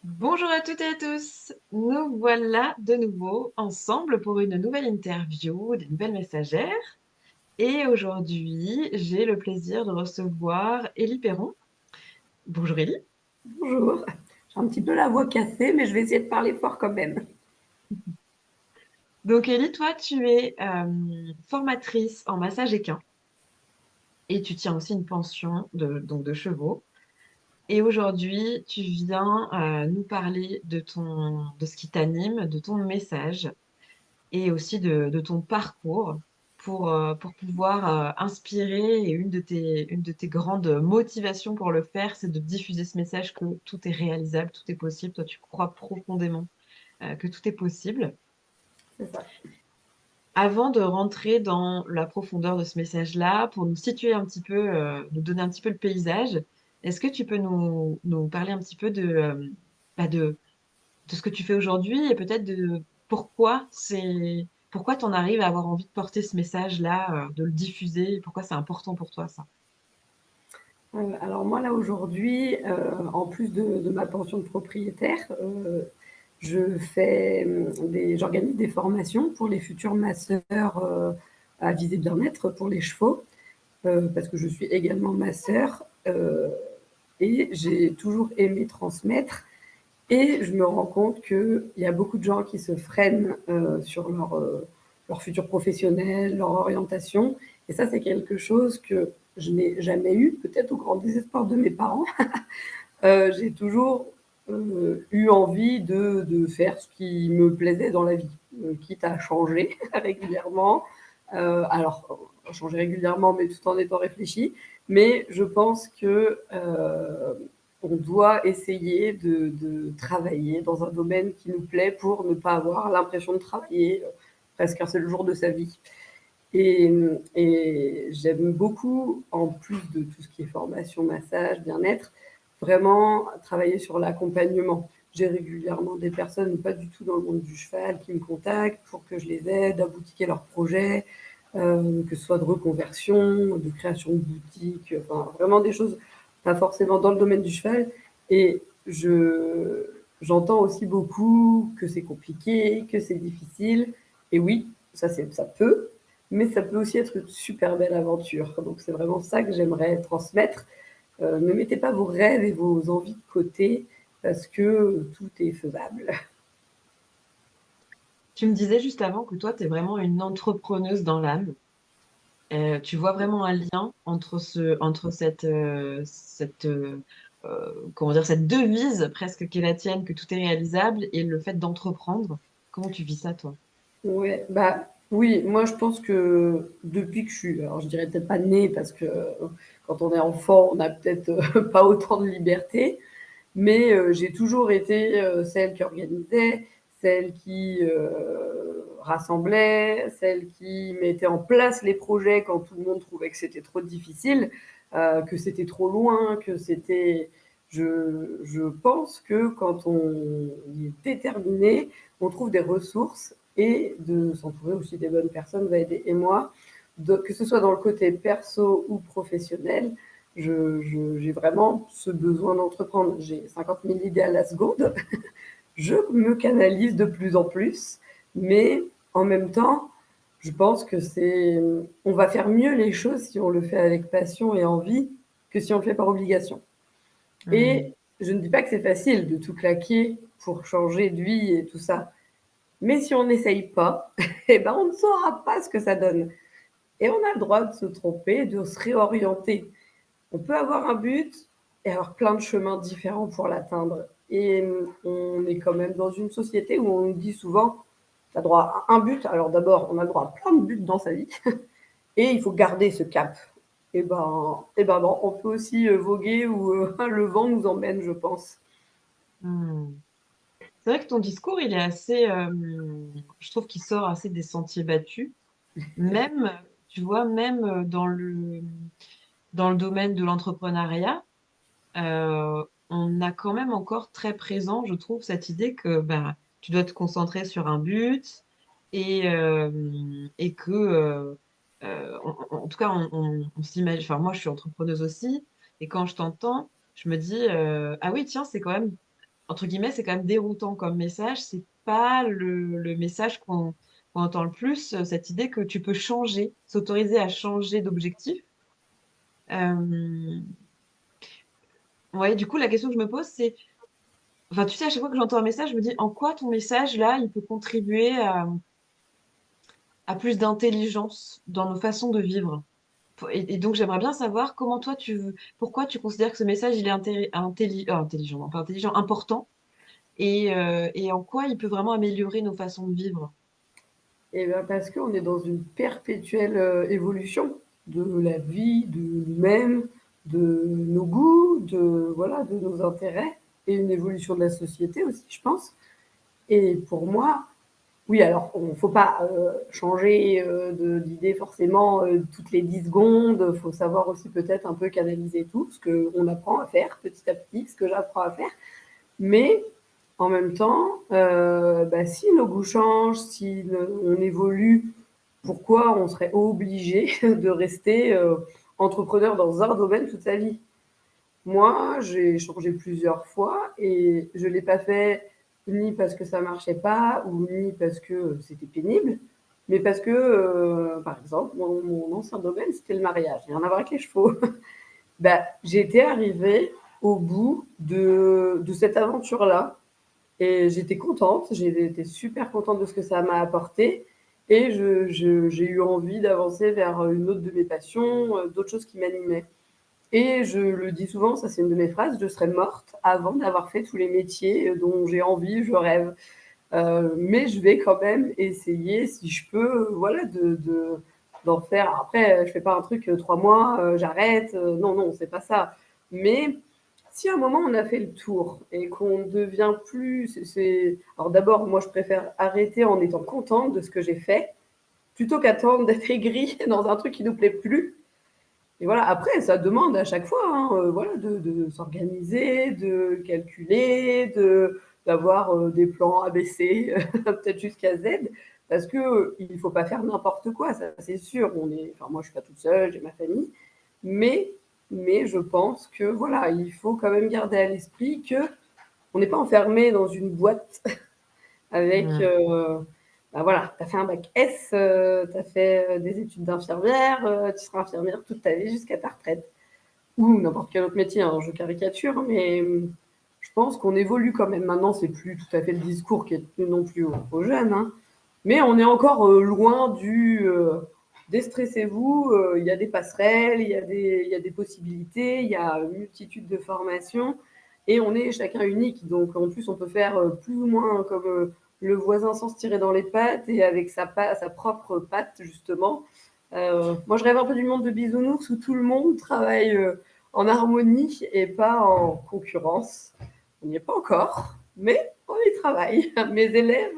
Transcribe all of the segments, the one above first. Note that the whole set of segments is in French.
Bonjour à toutes et à tous. Nous voilà de nouveau ensemble pour une nouvelle interview des Nouvelles Messagères. Et aujourd'hui, j'ai le plaisir de recevoir Élie Perron. Bonjour Élie. Bonjour, j'ai un petit peu la voix cassée, mais je vais essayer de parler fort quand même. Donc Élie, toi, tu es formatrice en massage équin et tu tiens aussi une pension de chevaux. Et aujourd'hui, tu viens nous parler de ce qui t'anime, de ton message et aussi de ton parcours pour pouvoir inspirer. Et une de tes grandes motivations pour le faire, c'est de diffuser ce message que tout est réalisable, tout est possible. Toi, tu crois profondément que tout est possible. C'est ça. Avant de rentrer dans la profondeur de ce message-là, pour nous situer un petit peu, nous donner un petit peu le paysage, est-ce que tu peux nous parler un petit peu bah, de ce que tu fais aujourd'hui et peut-être de pourquoi tu en arrives à avoir envie de porter ce message-là, de le diffuser, et pourquoi c'est important pour toi ça. Alors moi là aujourd'hui, en plus de ma pension de propriétaire, j'organise des formations pour les futurs masseurs à visée bien-être pour les chevaux, parce que je suis également masseur et j'ai toujours aimé transmettre. Et je me rends compte qu'il y a beaucoup de gens qui se freinent sur leur futur professionnel, leur orientation. Et ça, c'est quelque chose que je n'ai jamais eu, peut-être au grand désespoir de mes parents. J'ai toujours eu envie de faire ce qui me plaisait dans la vie, quitte à changer régulièrement. Alors, changer régulièrement, mais tout en étant réfléchi. Mais je pense que on doit essayer de travailler dans un domaine qui nous plaît pour ne pas avoir l'impression de travailler presque un seul jour de sa vie. Et, et j'aime beaucoup, en plus de tout ce qui est formation, massage, bien-être, vraiment travailler sur l'accompagnement. J'ai régulièrement des personnes pas du tout dans le monde du cheval qui me contactent pour que je les aide à boutiquer leurs projets, que ce soit de reconversion, de création de boutique, enfin vraiment des choses pas forcément dans le domaine du cheval. Et j'entends aussi beaucoup que c'est compliqué, que c'est difficile. Et oui, ça peut, mais ça peut aussi être une super belle aventure. Donc c'est vraiment ça que j'aimerais transmettre. Ne mettez pas vos rêves et vos envies de côté parce que tout est faisable. Tu me disais juste avant que toi, tu es vraiment une entrepreneuse dans l'âme. Tu vois vraiment un lien entre comment dire, cette devise presque qu'est la tienne, que tout est réalisable, et le fait d'entreprendre. Comment tu vis ça, toi? Ouais, bah oui, moi je pense que depuis que je suis, alors je dirais peut-être pas née parce que quand on est enfant, on n'a peut-être pas autant de liberté, mais j'ai toujours été celle qui organisait, celle qui rassemblait, celle qui mettait en place les projets quand tout le monde trouvait que c'était trop difficile, que c'était trop loin, que c'était... Je pense que quand on est déterminé, on trouve des ressources et de s'entourer aussi des bonnes personnes va aider. Et moi, que ce soit dans le côté perso ou professionnel, j'ai vraiment ce besoin d'entreprendre. J'ai 50 000 idées à la seconde. Je me canalise de plus en plus, mais en même temps, je pense que on va faire mieux les choses si on le fait avec passion et envie que si on le fait par obligation. Hmm. Et je ne dis pas que c'est facile de tout claquer pour changer de vie et tout ça, mais si on n'essaye pas, eh ben on ne saura pas ce que ça donne. Et on a le droit de se tromper, de se réorienter. On peut avoir un but et avoir plein de chemins différents pour l'atteindre. Et on est quand même dans une société où on nous dit souvent, tu as droit à un but. Alors d'abord, on a le droit à plein de buts dans sa vie et il faut garder ce cap. Et ben bon, on peut aussi voguer où le vent nous emmène, je pense. Hmm. C'est vrai que ton discours, il est assez, je trouve qu'il sort assez des sentiers battus. Même, tu vois, même dans le domaine de l'entrepreneuriat, on a quand même encore très présent, je trouve, cette idée que bah, tu dois te concentrer sur un but et que, en tout cas, on s'imagine, enfin, moi, je suis entrepreneuse aussi, et quand je t'entends, je me dis, ah oui, tiens, c'est quand même entre guillemets, c'est quand même déroutant comme message. C'est pas le message qu'on entend le plus, cette idée que tu peux changer, s'autoriser à changer d'objectif. Euh, ouais, du coup, la question que je me pose, c'est, enfin, tu sais, à chaque fois que j'entends un message, je me dis, en quoi ton message, là, il peut contribuer à plus d'intelligence dans nos façons de vivre? Et donc, j'aimerais bien savoir comment toi, pourquoi tu considères que ce message, il est intelligent, non, pas intelligent, important, et en quoi il peut vraiment améliorer nos façons de vivre. Et bien parce qu'on est dans une perpétuelle évolution de la vie, de nous-mêmes, de nos goûts, voilà, de nos intérêts, et une évolution de la société aussi, je pense. Et pour moi, oui, alors il ne faut pas changer d'idée forcément toutes les 10 secondes, il faut savoir aussi peut-être un peu canaliser tout, ce qu'on apprend à faire petit à petit, ce que j'apprends à faire. Mais en même temps, bah, si nos goûts changent, si on évolue, pourquoi on serait obligé de rester entrepreneur dans un domaine toute sa vie? Moi, j'ai changé plusieurs fois et je ne l'ai pas fait ni parce que ça ne marchait pas ou ni parce que c'était pénible, mais parce que, par exemple, mon ancien domaine, c'était le mariage. Rien à voir avec les chevaux. Bah, j'étais arrivée au bout de cette aventure-là et j'étais contente, j'ai été super contente de ce que ça m'a apporté. Et j'ai eu envie d'avancer vers une autre de mes passions, d'autres choses qui m'animaient. Et je le dis souvent, ça c'est une de mes phrases, je serais morte avant d'avoir fait tous les métiers dont j'ai envie, je rêve. Mais je vais quand même essayer, si je peux, voilà, d'en faire. Après, je fais pas un truc 3 mois, j'arrête. Non, non, c'est pas ça. Mais si à un moment on a fait le tour et qu'on devient plus, alors d'abord, moi je préfère arrêter en étant contente de ce que j'ai fait, plutôt qu'attendre d'être aigri dans un truc qui nous plaît plus. Et voilà, après, ça demande à chaque fois, hein, voilà, de s'organiser, de calculer, d'avoir des plans ABC, peut-être jusqu'à Z, parce que il ne faut pas faire n'importe quoi, ça c'est sûr. Enfin, moi, je suis pas toute seule, j'ai ma famille, mais, mais je pense que voilà, il faut quand même garder à l'esprit que on n'est pas enfermé dans une boîte avec bah voilà, tu as fait un bac S, tu as fait des études d'infirmière, tu seras infirmière toute ta vie jusqu'à ta retraite. Ou n'importe quel autre métier, hein, je caricature, mais je pense qu'on évolue quand même. Maintenant, c'est plus tout à fait le discours qui est tenu non plus aux jeunes, hein, mais on est encore loin du déstressez-vous, il y a des passerelles, il y a des possibilités, il y a une multitude de formations, et on est chacun unique. Donc en plus, on peut faire plus ou moins comme le voisin sans se tirer dans les pattes et avec sa propre patte, justement. Moi, je rêve un peu du monde de bisounours où tout le monde travaille en harmonie et pas en concurrence. On n'y est pas encore, mais on y travaille. Mes élèves,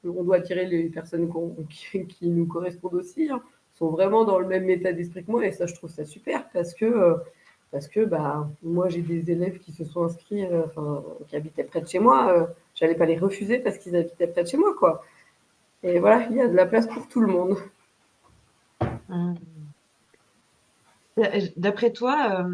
on doit attirer les personnes qui nous correspondent aussi, hein, sont vraiment dans le même état d'esprit que moi, et ça, je trouve ça super parce que bah, moi, j'ai des élèves qui se sont inscrits, enfin, qui habitaient près de chez moi. J'allais pas les refuser parce qu'ils habitaient près de chez moi, quoi. Et voilà, il y a de la place pour tout le monde. Hum. D'après toi,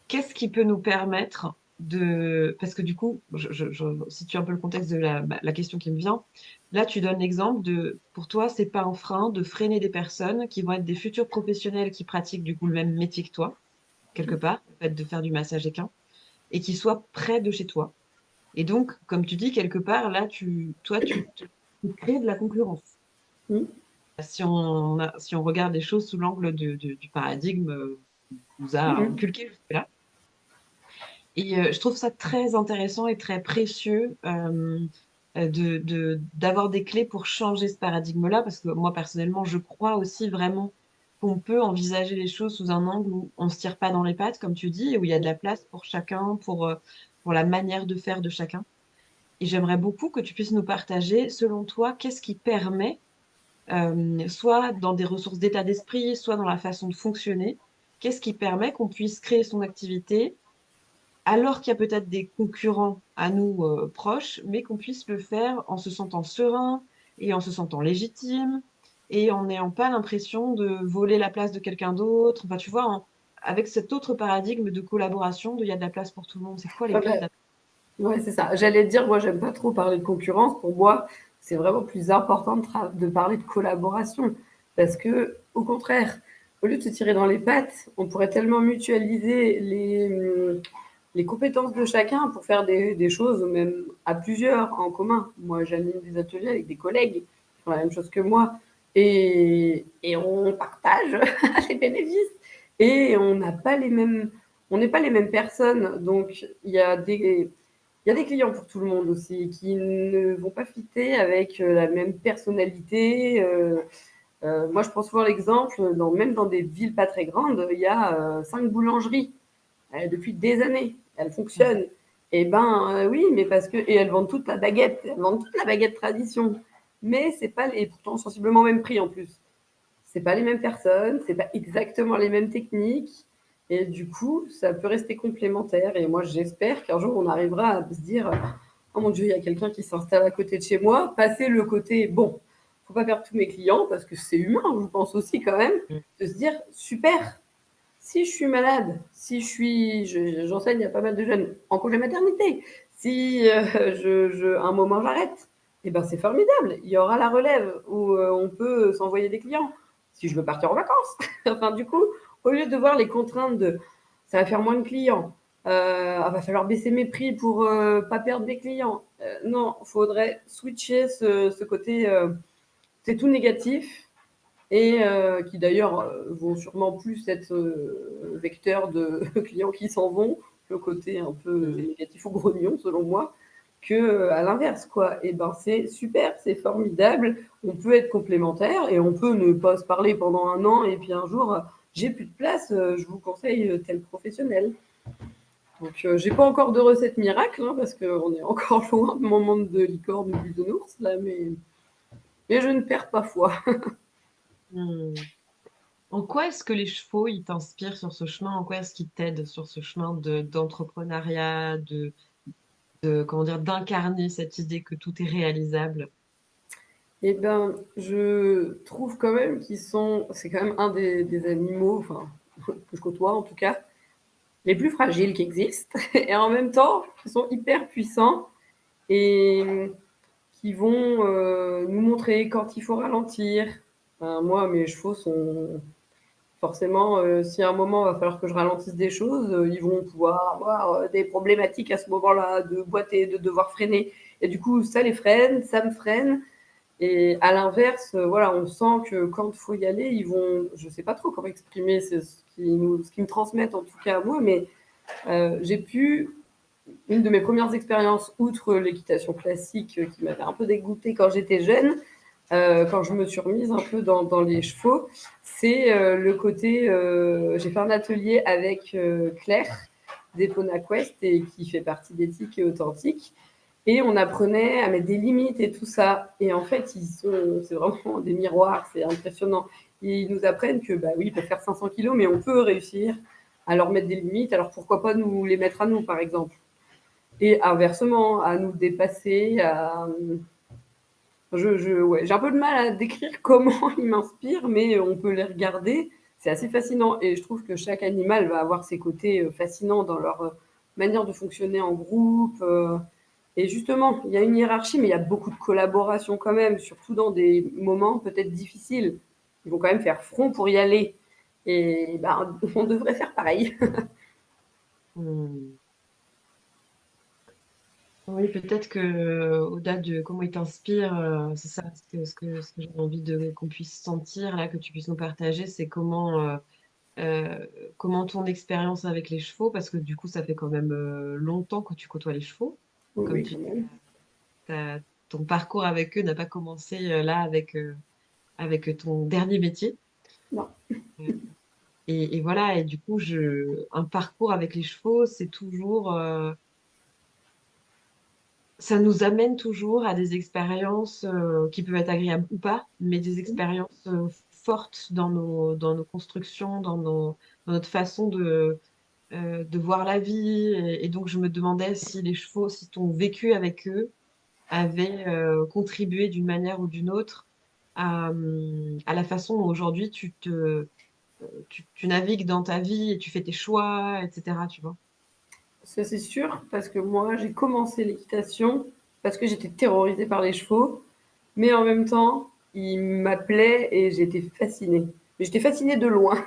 qu'est-ce qui peut nous permettre de... Parce que du coup, je situe un peu le contexte de la question qui me vient. Là, tu donnes l'exemple de, pour toi, c'est pas un frein de freiner des personnes qui vont être des futurs professionnels qui pratiquent du coup le même métier que toi, quelque part, le fait de faire du massage équin, et qui soient près de chez toi. Et donc, comme tu dis, quelque part, là, tu crées de la concurrence. Mm. Si on regarde les choses sous l'angle du paradigme qu'on nous a Mm. inculqué jusque-là. Et je trouve ça très intéressant et très précieux d'avoir des clés pour changer ce paradigme-là, parce que moi, personnellement, je crois aussi vraiment qu'on peut envisager les choses sous un angle où on ne se tire pas dans les pattes, comme tu dis, et où il y a de la place pour chacun, pour la manière de faire de chacun. Et j'aimerais beaucoup que tu puisses nous partager, selon toi, qu'est-ce qui permet, soit dans des ressources d'état d'esprit, soit dans la façon de fonctionner, qu'est-ce qui permet qu'on puisse créer son activité alors qu'il y a peut-être des concurrents à nous proches, mais qu'on puisse le faire en se sentant serein et en se sentant légitime et en n'ayant pas l'impression de voler la place de quelqu'un d'autre. Enfin, tu vois, avec cet autre paradigme de collaboration, il y a de la place pour tout le monde. C'est quoi les Ah clés bah, de la... Ouais, c'est ça. J'allais te dire, moi, j'aime pas trop parler de concurrence. Pour moi, c'est vraiment plus important de parler de collaboration. Parce que, au contraire, au lieu de se tirer dans les pattes, on pourrait tellement mutualiser les compétences de chacun pour faire des choses, même à plusieurs, en commun. Moi, j'anime des ateliers avec des collègues qui font la même chose que moi. Et on partage les bénéfices. Et on n'a pas les mêmes, on n'est pas les mêmes personnes. Donc, il y a des clients pour tout le monde aussi qui ne vont pas fitter avec la même personnalité. Moi, je prends souvent l'exemple, même dans des villes pas très grandes, il y a 5 boulangeries depuis des années. Elles fonctionnent. Et ben oui, mais parce que et elles vendent toute la baguette, elles vendent toute la baguette tradition. Mais c'est pas les pourtant sensiblement au même prix en plus. C'est pas les mêmes personnes, c'est pas exactement les mêmes techniques. Et du coup, ça peut rester complémentaire. Et moi, j'espère qu'un jour, on arrivera à se dire, oh mon Dieu, il y a quelqu'un qui s'installe à côté de chez moi. Passer le côté, bon, faut pas perdre tous mes clients parce que c'est humain, je pense aussi quand même, de se dire, super, si je suis malade, si j'enseigne à pas mal de jeunes en congé maternité, si un moment j'arrête, eh ben c'est formidable. Il y aura la relève où on peut s'envoyer des clients. Si je veux partir en vacances, enfin du coup, au lieu de voir les contraintes de ça va faire moins de clients, va falloir baisser mes prix pour pas perdre des clients. Non, il faudrait switcher ce côté, c'est tout négatif et qui d'ailleurs vont sûrement plus être vecteurs de clients qui s'en vont, le côté un peu Mm. négatif ou grognon selon moi, que à l'inverse quoi. Et ben c'est super, c'est formidable, on peut être complémentaires et on peut ne pas se parler pendant un an et puis un jour j'ai plus de place, je vous conseille tel professionnel. Donc j'ai pas encore de recette miracle hein, parce qu'on est encore loin de mon monde de licorne ou de bisounours là, mais je ne perds pas foi. Mm. En quoi est-ce que les chevaux, ils t'inspirent sur ce chemin? En quoi est-ce qu'ils t'aident sur ce chemin d'entrepreneuriat, comment dire, d'incarner cette idée que tout est réalisable? Eh ben, je trouve quand même c'est quand même un des animaux, enfin, que je côtoie en tout cas, les plus fragiles qui existent, et en même temps, qui sont hyper puissants et qui vont nous montrer quand il faut ralentir. Enfin, moi, mes chevaux sont forcément, si à un moment il va falloir que je ralentisse des choses, ils vont pouvoir avoir des problématiques à ce moment-là, de boiter, de devoir freiner. Et du coup, ça les freine, ça me freine. Et à l'inverse, voilà, on sent que quand il faut y aller, ils vont, je sais pas trop comment exprimer ce qu'ils me transmettent en tout cas à moi, mais j'ai pu, une de mes premières expériences, outre l'équitation classique qui m'avait un peu dégoûtée quand j'étais jeune, quand je me suis remise un peu dans les chevaux, c'est le côté, j'ai fait un atelier avec Claire d'Epona Quest et qui fait partie d'Éthique et Authentique. Et on apprenait à mettre des limites et tout ça. Et en fait, c'est vraiment des miroirs, c'est impressionnant. Ils nous apprennent que, bah oui, ils peuvent faire 500 kilos, mais on peut réussir à leur mettre des limites. Alors pourquoi pas nous les mettre à nous, par exemple. Et inversement, à nous dépasser. Ouais, j'ai un peu de mal à décrire comment ils m'inspirent, mais on peut les regarder. C'est assez fascinant. Et je trouve que chaque animal va avoir ses côtés fascinants dans leur manière de fonctionner en groupe. Et justement, il y a une hiérarchie, mais il y a beaucoup de collaboration quand même, surtout dans des moments peut-être difficiles. Ils vont quand même faire front pour y aller. Et ben, on devrait faire pareil. Hmm. Oui, peut-être que au-delà de comment ils t'inspirent, c'est ça ce que j'ai envie qu'on puisse sentir, là, que tu puisses nous partager, c'est comment ton expérience avec les chevaux, parce que du coup, ça fait quand même longtemps que tu côtoies les chevaux. Oui, Comme oui, tu quand dis, même. ton parcours avec eux n'a pas commencé là avec ton dernier métier. Non. Euh, et voilà, et du coup, un parcours avec les chevaux, c'est toujours, ça nous amène toujours à des expériences qui peuvent être agréables ou pas, mais des expériences fortes dans nos constructions, dans notre façon de voir la vie. Et donc, je me demandais si les chevaux, si ton vécu avec eux avait contribué d'une manière ou d'une autre à la façon dont aujourd'hui tu navigues dans ta vie et tu fais tes choix, etc. Tu vois. Ça c'est sûr, parce que moi j'ai commencé l'équitation parce que j'étais terrorisée par les chevaux, mais en même temps, ils m'appelaient et j'étais fascinée. Mais j'étais fascinée de loin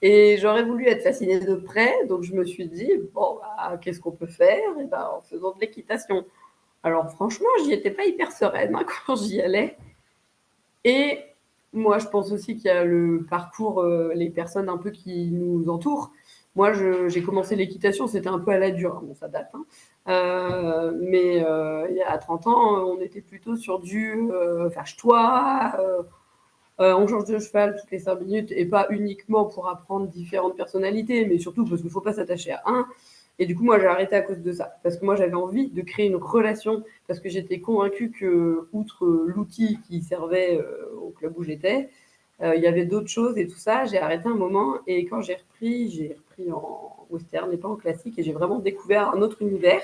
et j'aurais voulu être fascinée de près, donc je me suis dit: «Bon, bah, qu'est-ce qu'on peut faire? Et ben, en faisant de l'équitation». Alors franchement, j'y étais pas hyper sereine, hein, quand j'y allais. Et moi, je pense aussi qu'il y a le parcours, les personnes un peu qui nous entourent. Moi, j'ai commencé l'équitation, c'était un peu à la dure, hein, bon ça date, hein. Mais il y a 30 ans, on était plutôt sur du, fâche-toi, on change de cheval toutes les 5 minutes et pas uniquement pour apprendre différentes personnalités, mais surtout parce qu'il ne faut pas s'attacher à un. Et du coup, moi, j'ai arrêté à cause de ça. Parce que moi, j'avais envie de créer une relation, parce que j'étais convaincue que, outre l'outil qui servait au club où j'étais, il y avait d'autres choses et tout ça. J'ai arrêté un moment et quand j'ai repris en western et pas en classique et j'ai vraiment découvert un autre univers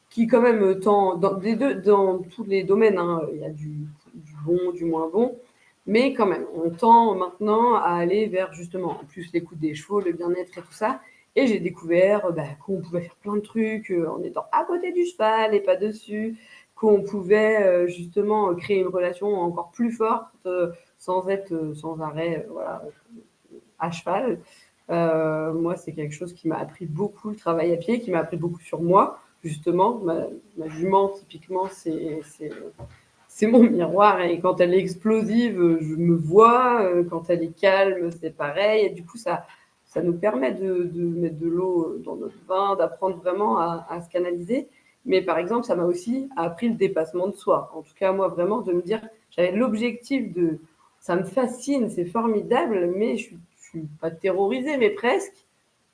qui, quand même, tend dans tous les domaines, hein, il y a du bon, du moins bon, mais quand même, on tend maintenant à aller vers justement, en plus l'écoute des chevaux, le bien-être et tout ça. Et j'ai découvert qu'on pouvait faire plein de trucs en étant à côté du cheval et pas dessus, qu'on pouvait justement créer une relation encore plus forte sans être sans arrêt voilà, à cheval. Moi, c'est quelque chose qui m'a appris beaucoup le travail à pied, qui m'a appris beaucoup sur moi. Justement, ma jument, typiquement, c'est mon miroir. Et quand elle est explosive, je me vois. Quand elle est calme, c'est pareil. Et du coup, ça nous permet de mettre de l'eau dans notre vin, d'apprendre vraiment à se canaliser. Mais par exemple, ça m'a aussi appris le dépassement de soi. En tout cas, moi, vraiment, de me dire, j'avais l'objectif de, ça me fascine, c'est formidable, mais je suis pas terrorisée, mais presque.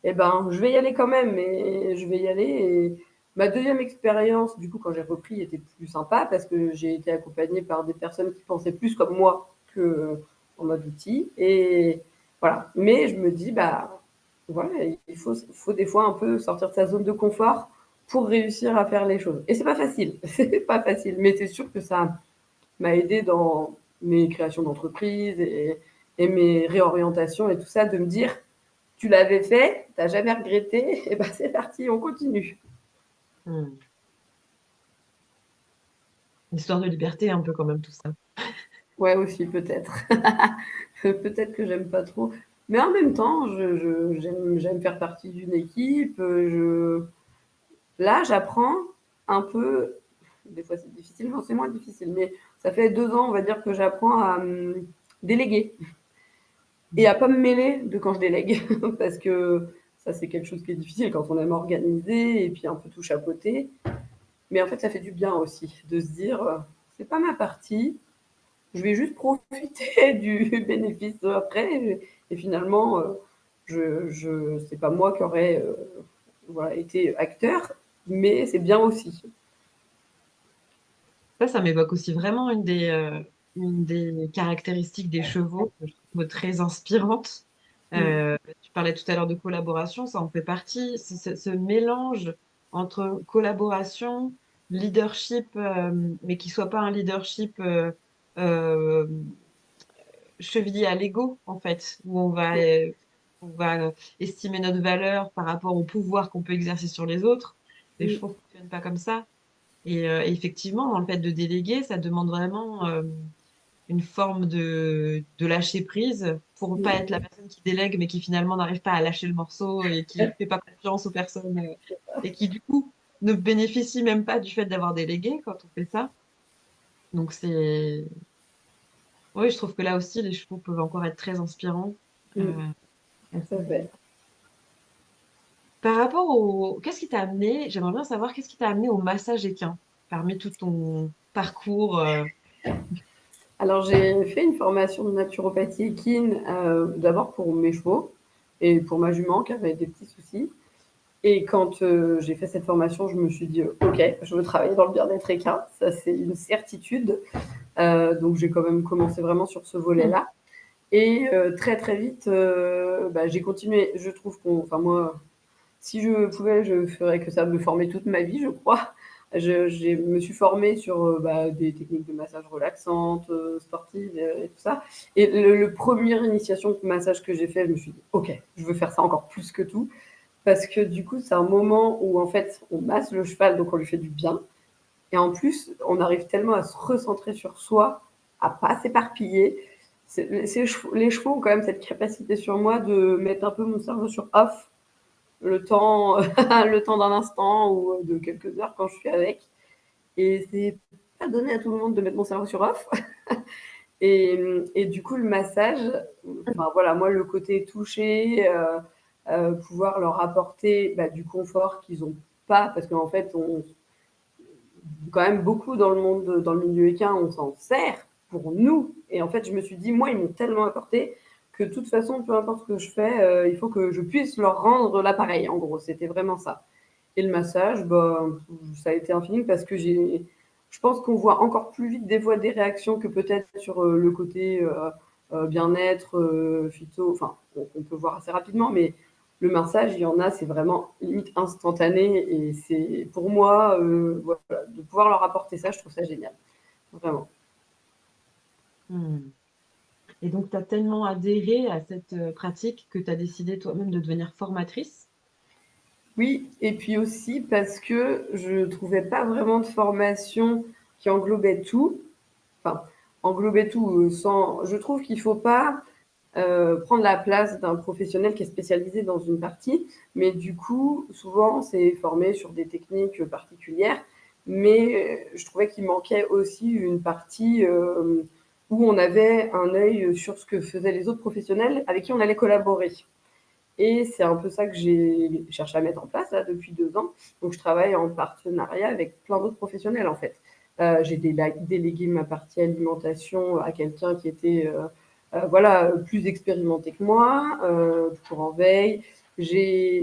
Eh ben, je vais y aller quand même, mais je vais y aller. Et ma deuxième expérience, du coup, quand j'ai repris, était plus sympa parce que j'ai été accompagnée par des personnes qui pensaient plus comme moi que en mode outil. Et voilà. Mais je me dis, bah, voilà, faut des fois un peu sortir de sa zone de confort pour réussir à faire les choses. Et c'est pas facile, c'est pas facile, mais c'est sûr que ça m'a aidé dans mes créations d'entreprise et mes réorientations et tout ça, de me dire, tu l'avais fait, tu n'as jamais regretté, et ben c'est parti, on continue. Hmm. Une histoire de liberté, un peu quand même, tout ça. Ouais, aussi, peut-être. Peut-être que j'aime pas trop. Mais en même temps, j'aime faire partie d'une équipe. Là, j'apprends un peu. Des fois, c'est difficile, non, c'est moins difficile. Mais ça fait 2 ans, on va dire, que j'apprends à déléguer et à pas me mêler de quand je délègue. Parce que ça, c'est quelque chose qui est difficile quand on aime organiser et puis un peu tout chapeauter. Mais en fait, ça fait du bien aussi de se dire, c'est pas ma partie, je vais juste profiter du bénéfice après. Et finalement, c'est pas moi qui aurais voilà, été acteur, mais c'est bien aussi. Ça m'évoque aussi vraiment une des caractéristiques des chevaux que je trouve très inspirante. Mm. Tu parlais tout à l'heure de collaboration, ça en fait partie. C'est ce mélange entre collaboration, leadership, mais qui soit pas un leadership euh, chevillé à l'ego, en fait, où on va estimer notre valeur par rapport au pouvoir qu'on peut exercer sur les autres. Les Mm. chevaux ne fonctionnent pas comme ça. Et effectivement, dans le fait de déléguer, ça demande vraiment une forme de lâcher prise pour pas Mm. être la personne qui délègue, mais qui finalement n'arrive pas à lâcher le morceau et qui fait pas confiance aux personnes et qui du coup ne bénéficie même pas du fait d'avoir délégué quand on fait ça. Donc c'est, oui, je trouve que là aussi, les chevaux peuvent encore être très inspirants. Mm. À ce Ça niveau-là. fait. Par rapport au, qu'est-ce qui t'a amené, j'aimerais bien savoir qu'est-ce qui t'a amené au massage équin parmi tout ton parcours. Alors, j'ai fait une formation de naturopathie équine, d'abord pour mes chevaux et pour ma jument qui avait des petits soucis. Et quand j'ai fait cette formation, je me suis dit, OK, je veux travailler dans le bien-être équin, ça c'est une certitude. Donc j'ai quand même commencé vraiment sur ce volet-là. Et très très vite, j'ai continué. Je trouve enfin moi, si je pouvais, je ferais que ça me formait toute ma vie, je crois. Me suis formée sur des techniques de massage relaxantes, sportives et tout ça. Et le première initiation de massage que j'ai fait, je me suis dit, OK, je veux faire ça encore plus que tout. parce que du coup, c'est un moment où en fait, on masse le cheval, donc on lui fait du bien. Et en plus, on arrive tellement à se recentrer sur soi, à pas s'éparpiller. Les chevaux ont quand même cette capacité sur moi de mettre un peu mon cerveau sur off le temps, le temps d'un instant ou de quelques heures quand je suis avec. Et c'est pas donné à tout le monde de mettre mon cerveau sur off. Et du coup, le massage, enfin voilà, moi, le côté toucher, pouvoir leur apporter du confort qu'ils n'ont pas, parce qu'en fait, on, quand même beaucoup dans le monde, dans le milieu équin, on s'en sert pour nous. Et en fait, je me suis dit, moi, ils m'ont tellement apporté que de toute façon, peu importe ce que je fais, il faut que je puisse leur rendre l'appareil. En gros, c'était vraiment ça. Et le massage, ça a été infini parce que je pense qu'on voit encore plus vite des fois des réactions que peut-être sur le côté bien-être, phyto, enfin, on peut voir assez rapidement, mais le massage, il y en a, c'est vraiment limite instantané et c'est pour moi, voilà, de pouvoir leur apporter ça, je trouve ça génial, vraiment. Hmm. Et donc, tu as tellement adhéré à cette pratique que tu as décidé toi-même de devenir formatrice. Oui, et puis aussi parce que je trouvais pas vraiment de formation qui englobait tout, enfin, englober tout sans. Je trouve qu'il faut pas prendre la place d'un professionnel qui est spécialisé dans une partie, mais du coup, souvent, c'est formé sur des techniques particulières, mais je trouvais qu'il manquait aussi une partie où on avait un œil sur ce que faisaient les autres professionnels avec qui on allait collaborer. Et c'est un peu ça que j'ai cherché à mettre en place là, depuis 2 ans. Donc, je travaille en partenariat avec plein d'autres professionnels, en fait. J'ai délégué ma partie alimentation à quelqu'un qui était voilà, plus expérimenté que moi, toujours en veille.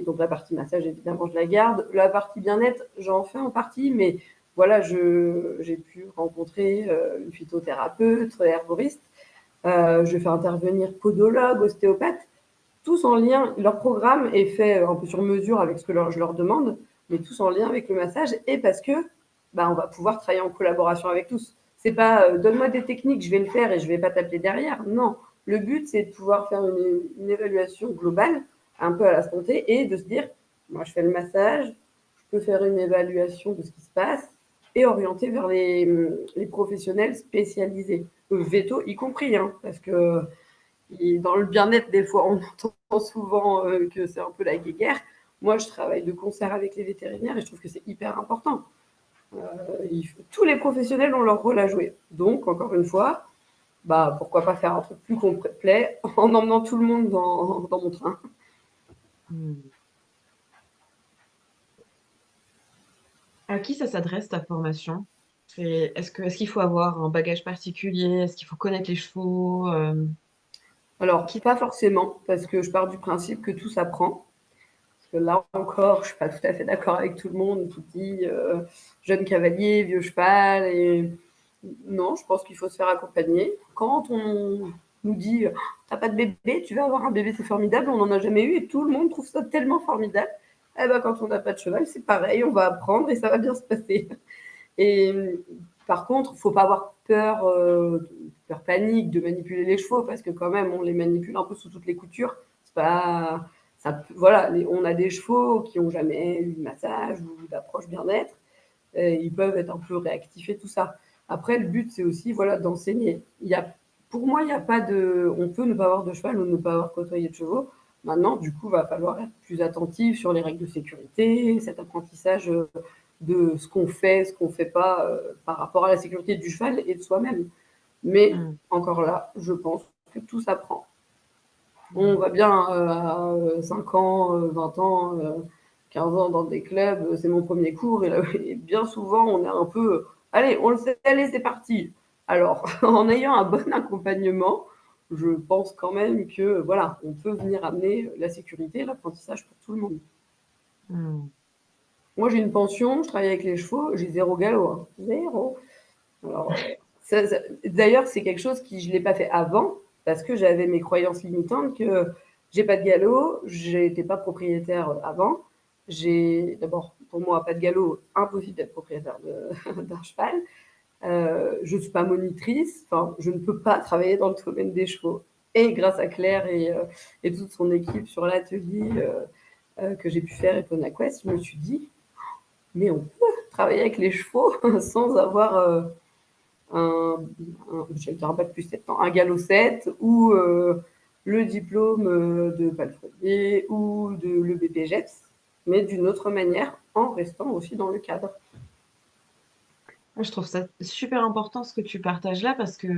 Donc la partie massage, évidemment, je la garde. La partie bien-être, j'en fais en partie, mais voilà, j'ai pu rencontrer une phytothérapeute, herboriste. Je fais intervenir podologue, ostéopathe, tous en lien. Leur programme est fait un peu sur mesure avec ce que je leur demande, mais tous en lien avec le massage et parce que on va pouvoir travailler en collaboration avec tous. C'est pas donne-moi des techniques, je vais le faire et je vais pas t'appeler derrière. Non, le but c'est de pouvoir faire une évaluation globale, un peu à la santé, et de se dire moi je fais le massage, je peux faire une évaluation de ce qui se passe et orienter vers les professionnels spécialisés, veto y compris, hein, parce que et dans le bien-être, des fois, on entend souvent que c'est un peu la guéguerre. Moi, je travaille de concert avec les vétérinaires et je trouve que c'est hyper important. Tous les professionnels ont leur rôle à jouer. Donc, encore une fois, pourquoi pas faire un truc plus complet en emmenant tout le monde dans mon train. Hmm. À qui ça s'adresse ta formation? Est-ce qu'il faut avoir un bagage particulier? Est-ce qu'il faut connaître les chevaux? Alors, Qui... pas forcément, parce que je pars du principe que tout s'apprend. Parce que là encore, je suis pas tout à fait d'accord avec tout le monde qui dit jeune cavalier, vieux cheval. Et non, je pense qu'il faut se faire accompagner. Quand on nous dit t'as pas de bébé, tu vas avoir un bébé, c'est formidable, on n'en a jamais eu et tout le monde trouve ça tellement formidable. Eh ben, quand on n'a pas de cheval, c'est pareil, on va apprendre et ça va bien se passer. Et par contre, il ne faut pas avoir peur, peur panique de manipuler les chevaux parce que quand même, on les manipule un peu sous toutes les coutures. C'est pas, ça, voilà, on a des chevaux qui n'ont jamais eu de massage ou d'approche bien-être. Ils peuvent être un peu réactifs et tout ça. Après, le but, c'est aussi voilà, d'enseigner. Pour moi, il n'y a pas de. On peut ne pas avoir de cheval ou ne pas avoir côtoyé de chevaux. Maintenant, du coup, il va falloir être plus attentif sur les règles de sécurité, cet apprentissage de ce qu'on fait, ce qu'on ne fait pas par rapport à la sécurité du cheval et de soi-même. Mais Hmm. encore là, je pense que tout s'apprend. On Hmm. va bien à 5 ans, 20 ans, 15 ans dans des clubs, c'est mon premier cours, et, là, et bien souvent on est un peu, allez, on le sait, allez, c'est parti. Alors, en ayant un bon accompagnement, je pense quand même que voilà, on peut venir amener la sécurité et l'apprentissage pour tout le monde. Hmm. Moi, j'ai une pension, je travaille avec les chevaux, j'ai zéro galop, hein. Zéro. Alors, d'ailleurs, c'est quelque chose qui je ne l'ai pas fait avant, parce que j'avais mes croyances limitantes que j'ai pas de galop, j'étais pas propriétaire avant. D'abord, pour moi, pas de galop, impossible d'être propriétaire d'un cheval. Je ne suis pas monitrice, enfin, je ne peux pas travailler dans le domaine des chevaux. Et grâce à Claire et toute son équipe sur l'atelier, que j'ai pu faire Eponaquest, je me suis dit, mais on peut travailler avec les chevaux sans avoir j'ai un bac plus 7 ans, un galop 7 ou le diplôme de palefrenier ou de l'EBPGEPS, mais d'une autre manière, en restant aussi dans le cadre. Moi, je trouve ça super important ce que tu partages là parce que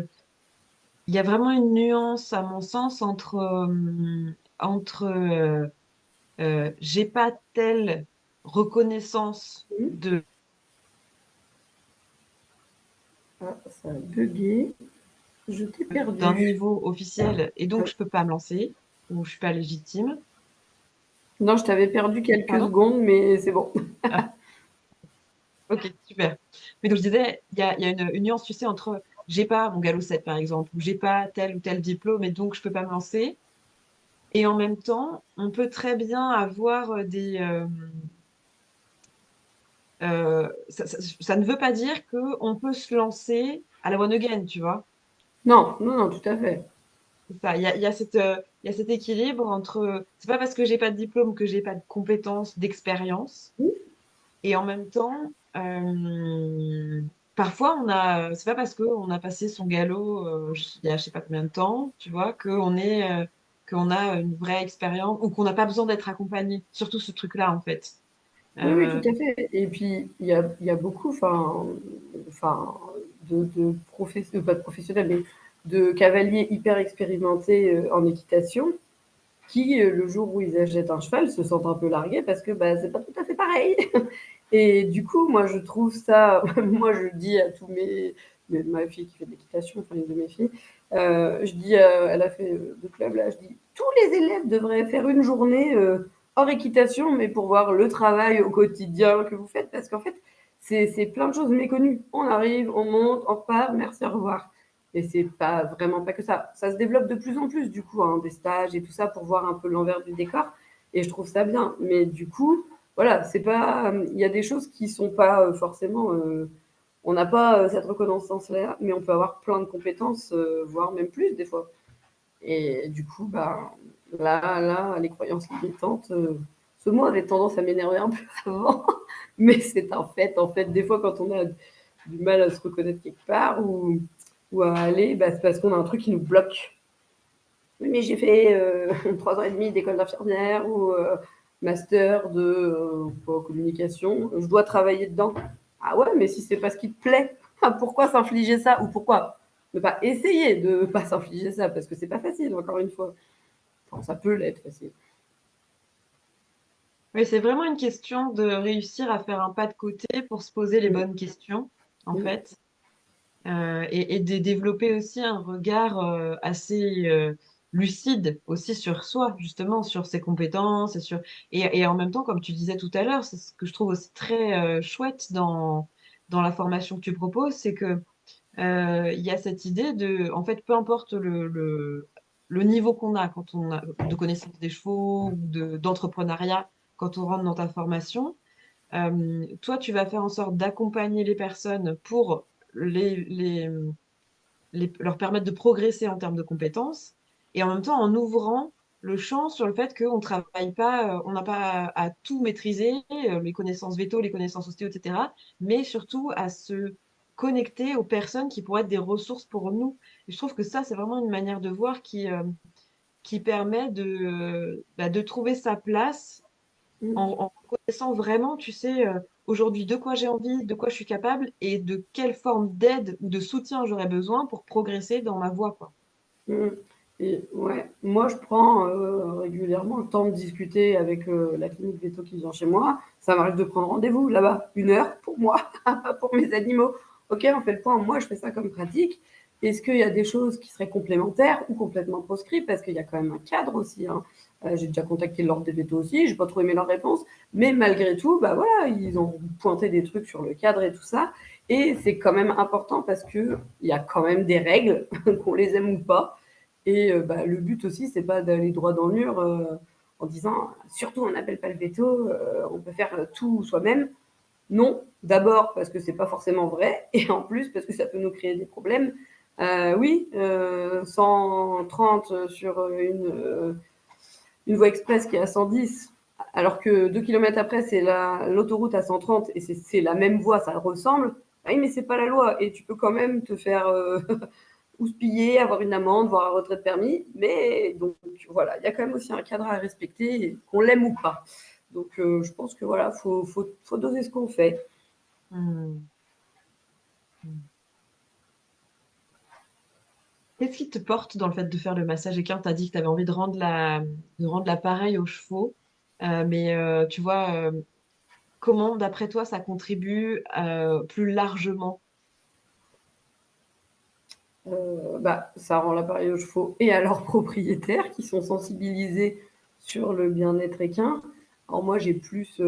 il y a vraiment une nuance, à mon sens, entre j'ai pas telle reconnaissance Ah, ça a bugué. Je t'ai d'un perdu. niveau officiel et Ah, donc je peux pas me lancer ou je suis pas légitime. non, je t'avais perdu quelques Pardon? secondes, mais c'est bon. Ah, ok, super. Mais donc je disais, il y a une nuance, tu sais, entre j'ai pas mon galop 7 par exemple, ou j'ai pas tel ou tel diplôme et donc je peux pas me lancer. Et en même temps, on peut très bien avoir ça ne veut pas dire qu'on peut se lancer à la one again, tu vois. Non, non, non, tout à fait. C'est ça. Il y a cet équilibre entre, c'est pas parce que j'ai pas de diplôme que j'ai pas de compétences, d'expérience. Et en même temps, parfois c'est pas parce qu'on a passé son galop il y a je sais pas combien de temps, tu vois, qu'on a une vraie expérience ou qu'on n'a pas besoin d'être accompagné. Surtout ce truc-là, en fait. Oui, oui, Euh, tout à fait. Et puis, il y a beaucoup, enfin, pas de professionnels, mais de cavaliers hyper expérimentés en équitation qui, le jour où ils achètent un cheval, se sentent un peu largués parce que bah, c'est pas tout à fait pareil. Et du coup, moi, je trouve ça, moi, je dis à tous ma fille qui fait de l'équitation, enfin, une de mes filles, je dis, elle a fait de club, là, je dis, tous les élèves devraient faire une journée hors équitation, mais pour voir le travail au quotidien que vous faites, parce qu'en fait, c'est plein de choses méconnues. On arrive, on monte, on repart, merci, au revoir. Et c'est pas vraiment pas que ça. Ça se développe de plus en plus, du coup, hein, des stages et tout ça pour voir un peu l'envers du décor. Et je trouve ça bien. Mais du coup, voilà, c'est pas. Il y a des choses qui sont pas forcément. On n'a pas cette reconnaissance-là, mais on peut avoir plein de compétences, voire même plus des fois. Et du coup, bah, là, les croyances limitantes, ce mot avait tendance à m'énerver un peu avant, mais c'est un fait. En fait, des fois, quand on a du mal à se reconnaître quelque part ou à aller, bah, c'est parce qu'on a un truc qui nous bloque. Oui, mais j'ai fait 3 ans et demi d'école d'infirmière ou master de communication. Je dois travailler dedans. Ah ouais, mais si c'est pas ce qui te plaît, pourquoi s'infliger ça ou pourquoi ne pas essayer de ne pas s'infliger ça parce que c'est pas facile, encore une fois. Enfin, ça peut l'être facile. oui, c'est vraiment une question de réussir à faire un pas de côté pour se poser les Mm, bonnes questions, en mm, fait, et de développer aussi un regard assez lucide aussi sur soi, justement, sur ses compétences et en même temps, comme tu disais tout à l'heure, c'est ce que je trouve aussi très chouette dans la formation que tu proposes, c'est que il y a cette idée en fait, peu importe le niveau qu'on a quand on a de connaissance des chevaux ou d'entrepreneuriat, quand on rentre dans ta formation, toi, tu vas faire en sorte d'accompagner les personnes pour les, les, leur permettre de progresser en termes de compétences et en même temps en ouvrant le champ sur le fait qu'on travaille pas, on n'a pas à tout maîtriser, les connaissances veto, les connaissances ostéo, etc., mais surtout à se connecter aux personnes qui pourraient être des ressources pour nous. Et je trouve que ça, c'est vraiment une manière de voir qui permet de trouver sa place mm, en connaissant vraiment, tu sais, aujourd'hui de quoi j'ai envie, de quoi je suis capable et de quelle forme d'aide ou de soutien j'aurais besoin pour progresser dans ma voie, quoi. mm. Et ouais, moi je prends régulièrement le temps de discuter avec la clinique veto qui vient chez moi. Ça m'arrive de prendre rendez-vous là-bas, 1 heure pour moi, pas pour mes animaux. Ok, on fait le point. Moi, je fais ça comme pratique. Est-ce qu'il y a des choses qui seraient complémentaires ou complètement proscrites? Parce qu'il y a quand même un cadre aussi, hein. J'ai déjà contacté l'ordre des vétos aussi, j'ai pas trop aimé leur réponse, mais malgré tout, bah voilà, ils ont pointé des trucs sur le cadre et tout ça, et c'est quand même important parce que il y a quand même des règles, qu'on les aime ou pas, et bah, le but aussi, c'est pas d'aller droit dans le mur en disant surtout on n'appelle pas le veto, on peut faire tout soi-même. Non, d'abord parce que c'est pas forcément vrai, et en plus parce que ça peut nous créer des problèmes. Oui, 130 sur une voie express qui est à 110. Alors que 2 kilomètres après, c'est l'autoroute à 130 et c'est la même voie, ça ressemble. Ah oui, mais c'est pas la loi et tu peux quand même te faire houspiller, avoir une amende, voire un retrait de permis. Mais donc voilà, il y a quand même aussi un cadre à respecter, qu'on l'aime ou pas. Donc je pense que voilà, faut doser ce qu'on fait. Hmm. Qu'est-ce qui te porte dans le fait de faire le massage équin? Tu as dit que tu avais envie de rendre l'appareil aux chevaux, mais tu vois, comment, d'après toi, ça contribue plus largement? Bah, ça rend l'appareil aux chevaux et à leurs propriétaires qui sont sensibilisés sur le bien-être équin. Alors moi, j'ai plus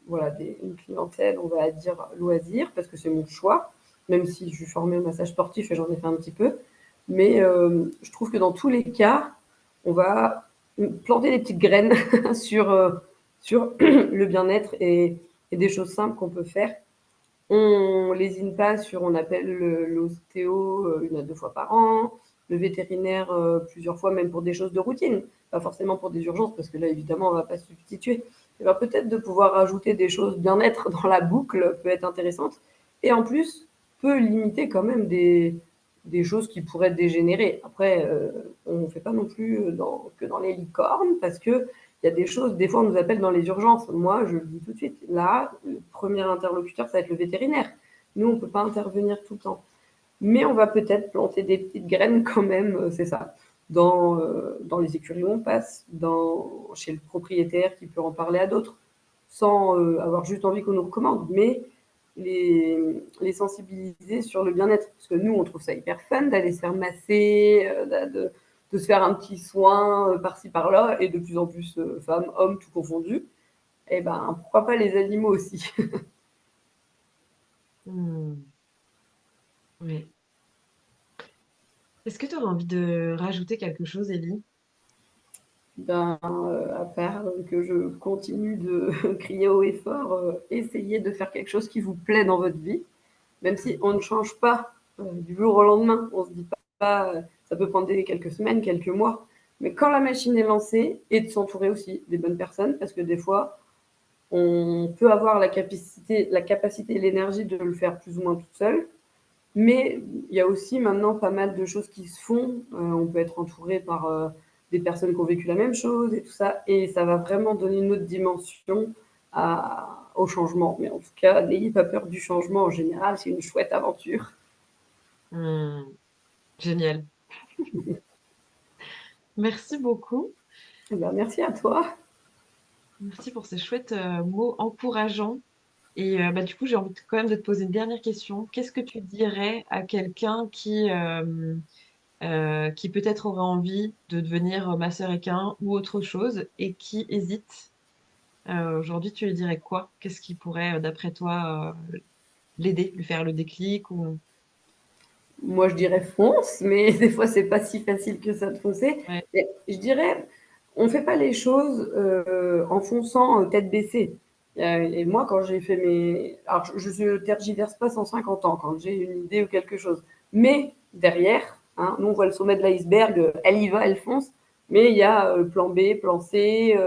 voilà, une clientèle, on va dire, loisir, parce que c'est mon choix, même si je suis formée au massage sportif et j'en ai fait un petit peu. Mais je trouve que dans tous les cas, on va planter des petites graines sur le bien-être et des choses simples qu'on peut faire. On lésine pas sur, on appelle l'ostéo 1 à 2 fois par an, le vétérinaire plusieurs fois, même pour des choses de routine, pas forcément pour des urgences, parce que là, évidemment, on va pas substituer. Et ben, peut-être de pouvoir rajouter des choses bien-être dans la boucle peut être intéressante. Et en plus, peut limiter quand même des choses qui pourraient dégénérer. Après, on ne fait pas non plus que dans les licornes, parce que il y a des choses, des fois on nous appelle dans les urgences. Moi, je le dis tout de suite, là, le premier interlocuteur, ça va être le vétérinaire. Nous, on ne peut pas intervenir tout le temps. Mais on va peut-être planter des petites graines quand même, c'est ça, dans les écuries où on passe, chez le propriétaire qui peut en parler à d'autres, sans avoir juste envie qu'on nous recommande, mais les sensibiliser sur le bien-être. Parce que nous, on trouve ça hyper fun d'aller se faire masser, de se faire un petit soin par-ci par-là, et de plus en plus femmes, hommes, tout confondu. Et ben, pourquoi pas les animaux aussi. Hmm. Oui. Est-ce que tu aurais envie de rajouter quelque chose, Ellie? Ben, à part que je continue de crier haut et fort, essayez de faire quelque chose qui vous plaît dans votre vie, même si on ne change pas du jour au lendemain. On se dit pas, ça peut prendre quelques semaines, quelques mois. Mais quand la machine est lancée, et de s'entourer aussi des bonnes personnes, parce que des fois, on peut avoir la capacité et l'énergie de le faire plus ou moins toute seule. Mais il y a aussi maintenant pas mal de choses qui se font. On peut être entouré par des personnes qui ont vécu la même chose et tout ça. Et ça va vraiment donner une autre dimension au changement. Mais en tout cas, n'ayez pas peur du changement en général. C'est une chouette aventure. Hmm. Génial. Merci beaucoup. Eh ben, merci à toi. Merci pour ces chouettes mots encourageants. Et bah, du coup, j'ai envie quand même de te poser une dernière question. Qu'est-ce que tu dirais à quelqu'un qui peut-être aurait envie de devenir masseur équin ou autre chose et qui hésite? Aujourd'hui, tu lui dirais quoi? Qu'est-ce qui pourrait, d'après toi, l'aider, lui faire le déclic ou... Moi, je dirais fonce, mais des fois, c'est pas si facile que ça de foncer. Ouais. Mais je dirais, on fait pas les choses en fonçant tête baissée. Et moi, quand j'ai fait mes... Alors, je ne tergiverse pas 150 ans quand j'ai une idée ou quelque chose. Mais derrière, hein, nous, on voit le sommet de l'iceberg, elle y va, elle fonce. Mais il y a plan B, plan C,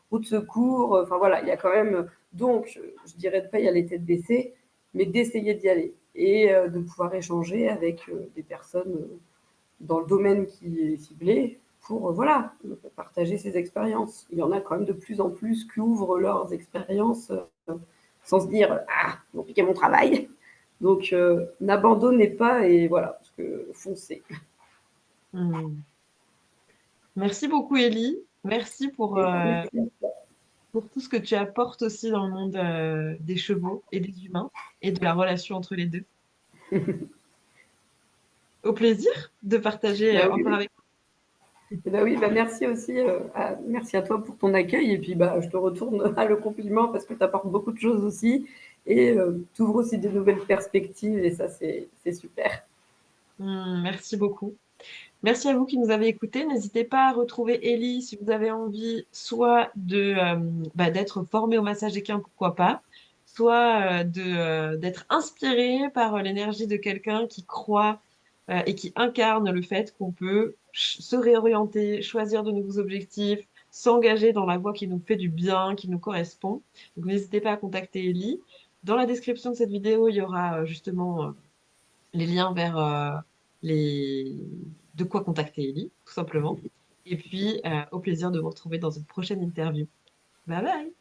route de secours. Enfin, voilà, il y a quand même... Donc, je dirais de pas y aller tête baissée, mais d'essayer d'y aller et de pouvoir échanger avec des personnes dans le domaine qui est ciblé pour voilà, partager ses expériences. Il y en a quand même de plus en plus qui ouvrent leurs expériences sans se dire ah, ils vont piquer mon travail. Donc n'abandonnez pas et voilà, parce que foncez. Hmm. Merci beaucoup, Ellie. Merci Et ben, merci. pour tout ce que tu apportes aussi dans le monde des chevaux et des humains et de la relation entre les deux. Au plaisir de partager Bah, oui, encore oui. avec Bah oui, bah merci aussi, merci à toi pour ton accueil et puis bah, je te retourne le compliment parce que tu apportes beaucoup de choses aussi et tu ouvres aussi de nouvelles perspectives et ça c'est super. toi. Merci beaucoup. Merci à vous qui nous avez écoutés. N'hésitez pas à retrouver Ellie si vous avez envie, soit d'être formé au massage équin, pourquoi pas, soit d'être inspiré par l'énergie de quelqu'un qui croit et qui incarne le fait qu'on peut se réorienter, choisir de nouveaux objectifs, s'engager dans la voie qui nous fait du bien, qui nous correspond. Donc n'hésitez pas à contacter Ellie. Dans la description de cette vidéo, il y aura justement les liens vers les... de quoi contacter Ellie, tout simplement. Et puis, au plaisir de vous retrouver dans une prochaine interview. Bye bye!